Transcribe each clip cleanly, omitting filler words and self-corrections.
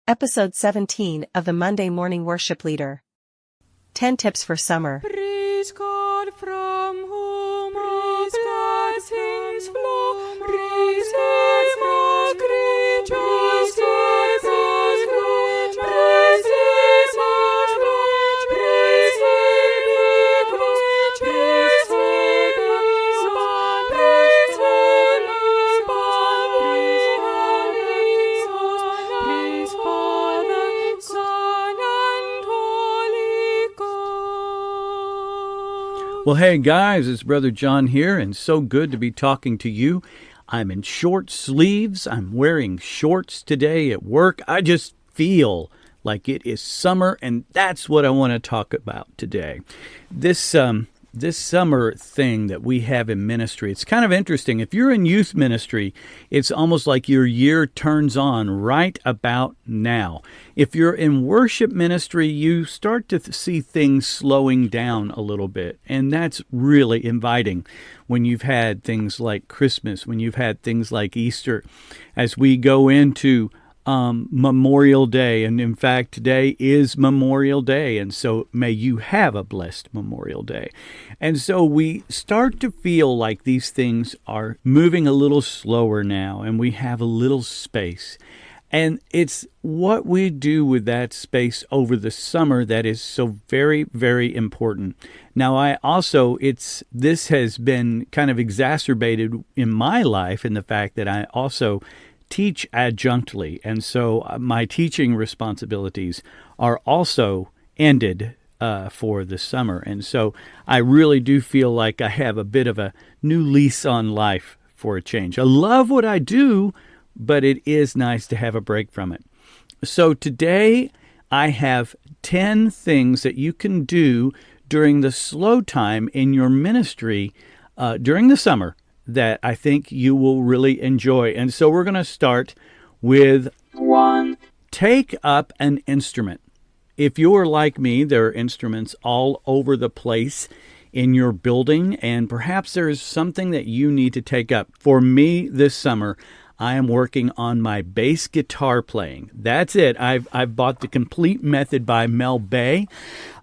Episode 17 of the Monday Morning Worship Leader. 10 Tips for Summer. Praise God from whom all blessings flow. Praise Him, all creatures, praise His glory. Praise Him, all God, praise Him, because praise Him, God, praise Him, God, praise Father, Son, and Holy Ghost. Well, hey guys, it's Brother John here, and so good to be talking to you. I'm in short sleeves. I'm wearing shorts today at work. I just feel like it is summer, and that's what I want to talk about today. This summer thing that we have in ministry, it's kind of interesting. If you're in youth ministry, it's almost like your year turns on right about now. If you're in worship ministry, you start to see things slowing down a little bit, and that's really inviting when you've had things like Christmas, when you've had things like Easter, as we go into Memorial Day. And in fact, today is Memorial Day. And so may you have a blessed Memorial Day. And so we start to feel like these things are moving a little slower now, and we have a little space. And it's what we do with that space over the summer that is so very, very important. Now, this has been kind of exacerbated in my life in the fact that I also teach adjunctly, and so my teaching responsibilities are also ended for the summer, and so I really do feel like I have a bit of a new lease on life for a change. I love what I do, but it is nice to have a break from it. So today I have 10 things that you can do during the slow time in your ministry during the summer that I think you will really enjoy. And so we're going to start with 1. Take up an instrument. If you're like me, there are instruments all over the place in your building, and perhaps there's something that you need to take up. For me this summer, I am working on my bass guitar playing. That's it. I've bought the complete method by Mel Bay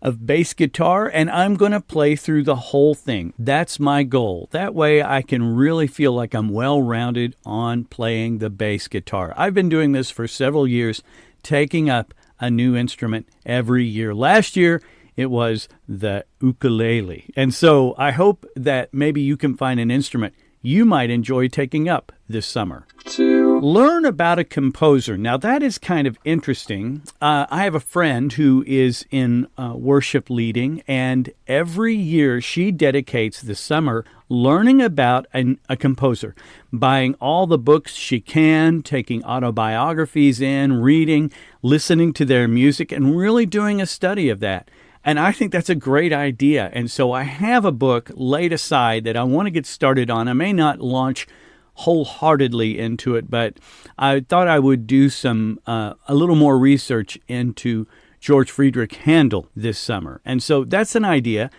of bass guitar, and I'm going to play through the whole thing. That's my goal. That way I can really feel like I'm well-rounded on playing the bass guitar. I've been doing this for several years, taking up a new instrument every year. Last year, it was the ukulele. And so I hope that maybe you can find an instrument you might enjoy taking up this summer. 2. Learn about a composer. Now, that is kind of interesting. I have a friend who is in worship leading, and every year she dedicates the summer learning about a composer, buying all the books she can, taking autobiographies in, reading, listening to their music, and really doing a study of that. And I think that's a great idea. And so I have a book laid aside that I want to get started on. I may not launch wholeheartedly into it, but I thought I would do a little more research into George Friedrich Handel this summer. And so that's an idea.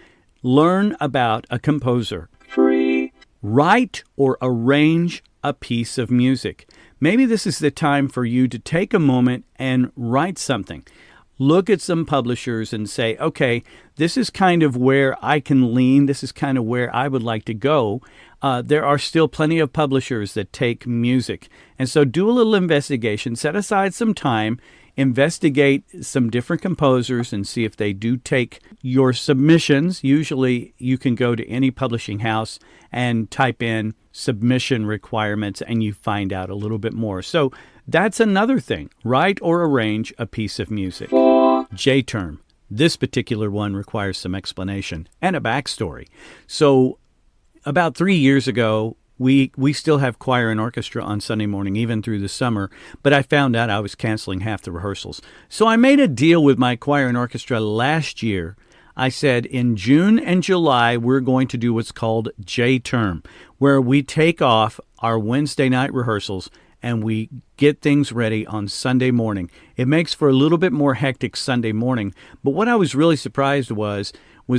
Learn about a composer. 3. Write or arrange a piece of music. Maybe this is the time for you to take a moment and write something. Look at some publishers and say, okay, this is kind of where I can lean. This is kind of where I would like to go. There are still plenty of publishers that take music. And so do a little investigation. Set aside some time. Investigate some different composers and see if they do take your submissions. Usually you can go to any publishing house and type in submission requirements and you find out a little bit more. So that's another thing. Write or arrange a piece of music. 4. J-term. This particular one requires some explanation and a backstory. So about 3 years ago, we still have choir and orchestra on Sunday morning, even through the summer, but I found out I was canceling half the rehearsals. So I made a deal with my choir and orchestra last year. I said in June and July, we're going to do what's called J-term, where we take off our Wednesday night rehearsals and we get things ready on Sunday morning. It makes for a little bit more hectic Sunday morning, but what I was really surprised was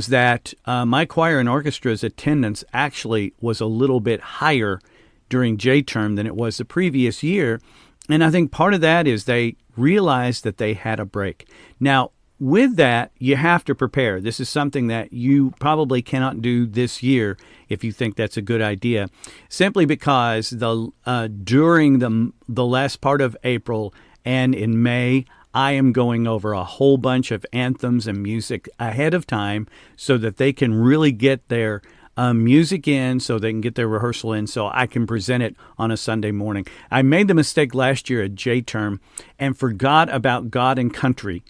that my choir and orchestra's attendance actually was a little bit higher during J-term than it was the previous year. And I think part of that is they realized that they had a break. Now, with that, you have to prepare. This is something that you probably cannot do this year if you think that's a good idea, simply because during the last part of April and in May, I am going over a whole bunch of anthems and music ahead of time so that they can really get their music in, so they can get their rehearsal in, so I can present it on a Sunday morning. I made the mistake last year at J-Term and forgot about God and Country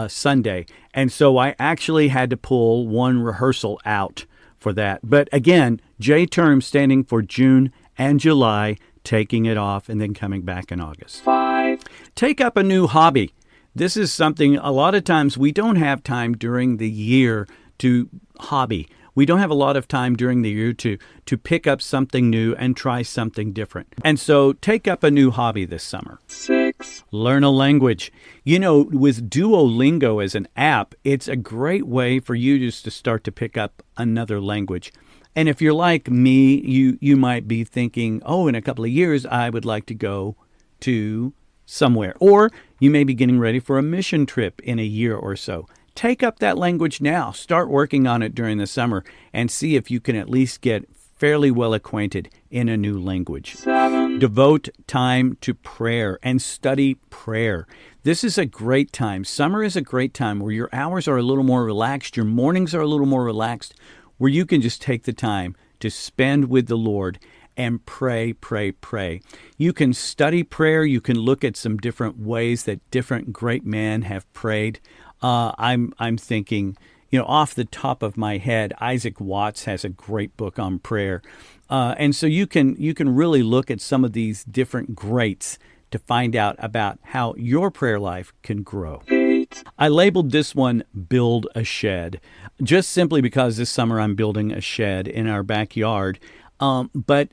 Sunday. And so I actually had to pull one rehearsal out for that. But again, J-Term standing for June and July, taking it off and then coming back in August. 5. Take up a new hobby. This is something a lot of times we don't have time during the year to hobby. We don't have a lot of time during the year to pick up something new and try something different. And so take up a new hobby this summer. 6. Learn a language. You know, with Duolingo as an app, it's a great way for you just to start to pick up another language. And if you're like me, you might be thinking, oh, in a couple of years, I would like to go to somewhere. Or you may be getting ready for a mission trip in a year or so. Take up that language now. Start working on it during the summer and see if you can at least get fairly well acquainted in a new language. 7. Devote time to prayer and study prayer. This is a great time. Summer is a great time where your hours are a little more relaxed, your mornings are a little more relaxed, where you can just take the time to spend with the Lord and pray, pray, pray. You can study prayer. You can look at some different ways that different great men have prayed. I'm thinking, off the top of my head, Isaac Watts has a great book on prayer. And so you can really look at some of these different greats to find out about how your prayer life can grow. 8. I labeled this one Build a Shed, just simply because this summer I'm building a shed in our backyard. But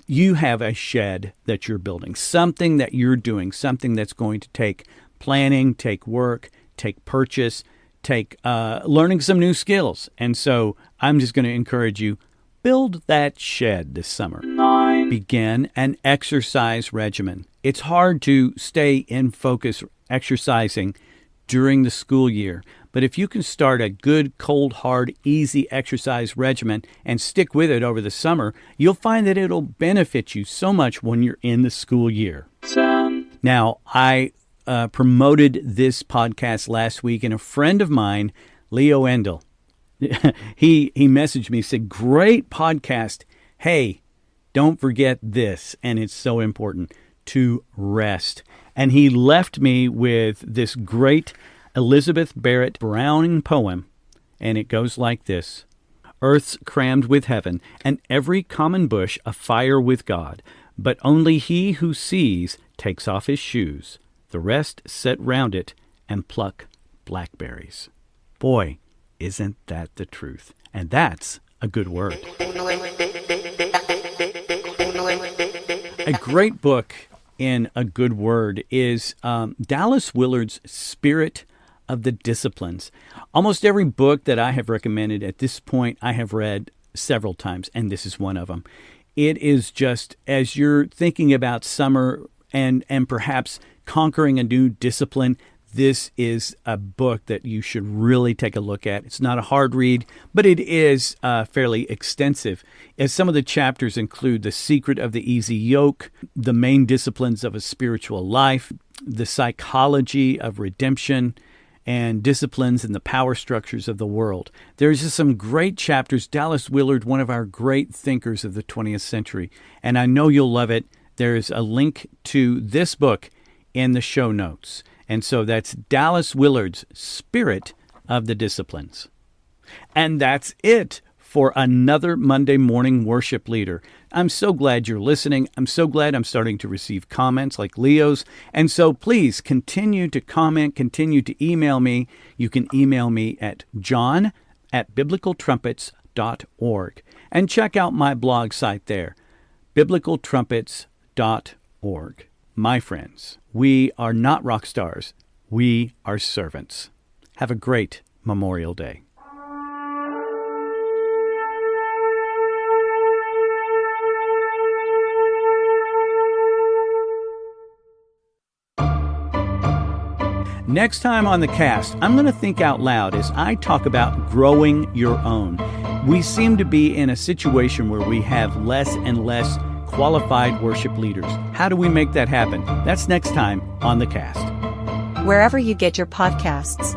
you have a shed that you're building, something that you're doing, something that's going to take planning, take work, take purchase, take learning some new skills. And so I'm just going to encourage you, build that shed this summer. 9. Begin an exercise regimen. It's hard to stay in focus exercising during the school year. But if you can start a good, cold, hard, easy exercise regimen and stick with it over the summer, you'll find that it'll benefit you so much when you're in the school year. 10. Now, I promoted this podcast last week, and a friend of mine, Leo Endel, he messaged me, said, great podcast. Hey, don't forget this. And it's so important to rest. And he left me with this great Elizabeth Barrett Browning poem. And it goes like this. Earth's crammed with heaven, and every common bush afire with God. But only he who sees takes off his shoes. The rest sit round it and pluck blackberries. Boy, isn't that the truth? And that's a good word. A great book in a good word is Dallas Willard's Spirit of the Disciplines. Almost every book that I have recommended at this point, I have read several times, and this is one of them. It is just, as you're thinking about summer and perhaps conquering a new discipline, this is a book that you should really take a look at. It's not a hard read, but it is fairly extensive, as some of the chapters include the secret of the easy yoke, the main disciplines of a spiritual life, the psychology of redemption, and disciplines in the power structures of the world. There's just some great chapters. Dallas Willard, one of our great thinkers of the 20th century, and I know you'll love it. There's a link to this book in the show notes. And so that's Dallas Willard's Spirit of the Disciplines. And that's it for another Monday morning worship leader. I'm so glad you're listening. I'm so glad I'm starting to receive comments like Leo's. And so please continue to comment, continue to email me. You can email me at john@biblicaltrumpets.org. And check out my blog site there, biblicaltrumpets.org. My friends, we are not rock stars. We are servants. Have a great Memorial Day. Next time on the cast, I'm going to think out loud as I talk about growing your own. We seem to be in a situation where we have less and less qualified worship leaders. How do we make that happen? That's next time on the cast. Wherever you get your podcasts.